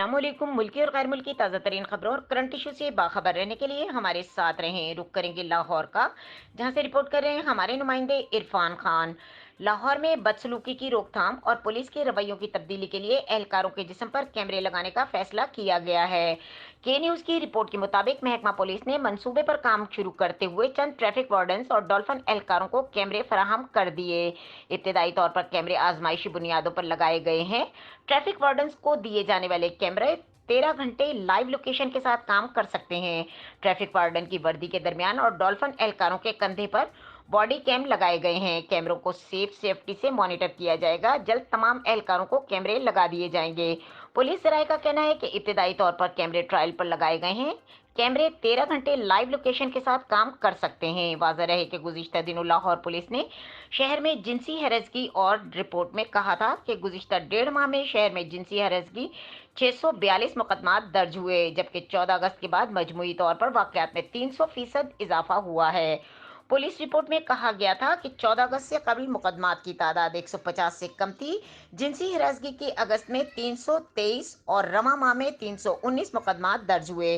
अस्सलाम वालेकुम। मुल्की और गैर मुल्की ताज़ा तरीन खबरों और करंट इशू से बाखबर रहने के लिए हमारे साथ रहें। रुक करेंगे लाहौर का, जहां से रिपोर्ट कर रहे हैं हमारे नुमाइंदे इरफान खान। लाहौर में बदसलूकी की रोकथाम और पुलिस के रवैयों की तब्दीली के लिए एहलकारों के जिस्म पर कैमरे लगाने का फैसला किया गया है। के न्यूज की रिपोर्ट के मुताबिक महकमा पुलिस ने मंसूबे पर काम शुरू करते हुए चंद ट्रैफिक वार्डन्स और डॉल्फिन एहलकारों को कैमरे फराहम कर दिए। इब्तदाई तौर पर कैमरे आजमाइशी बुनियादों पर लगाए गए हैं। ट्रैफिक वार्डन्स को दिए जाने वाले कैमरे 13 घंटे लाइव लोकेशन के साथ काम कर सकते हैं। ट्रैफिक वार्डन की वर्दी के दरमियान और डॉल्फिन एहलकारों के कंधे पर बॉडी कैम लगाए गए हैं। कैमरों को सेफ्टी से मॉनिटर किया जाएगा। जल्द तमाम एहलकारों को कैमरे लगा दिए जाएंगे। पुलिस सराय का कहना है कि इब्तदाई तौर पर कैमरे ट्रायल पर लगाए गए हैं। कैमरे 13 घंटे लाइव लोकेशन के साथ काम कर सकते हैं। वाज़ेह रहे कि गुज़िश्ता दिनों लाहौर पुलिस ने शहर में जिनसी हैरेसगी और रिपोर्ट में कहा था कि गुज़िश्ता 1.5 माह में शहर में जिनसी हैरेसगी 642 मुकदमात दर्ज हुए, जबकि 14 अगस्त के बाद मजमूई तौर पर वाक़यात में 300% इजाफा हुआ है। पुलिस रिपोर्ट में कहा गया था कि 14 अगस्त से कबल मुकदमात की तादाद 150 से कम थी। जिनसी हिरासगी के अगस्त में 323 और रवा माह में 319 मुकदमात दर्ज हुए।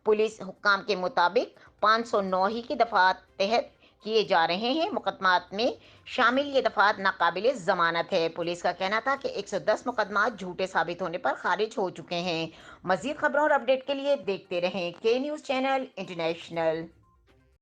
पुलिस हुक्काम के मुताबिक 509 ही की दफात तहत किए जा रहे हैं। मुकदमात में शामिल ये दफात नाकाबिल जमानत है। पुलिस का कहना था कि 110 मुकदमात झूठे साबित होने पर खारिज हो चुके हैं। मजीद खबरों और अपडेट के लिए देखते रहें के न्यूज़ चैनल इंटरनेशनल।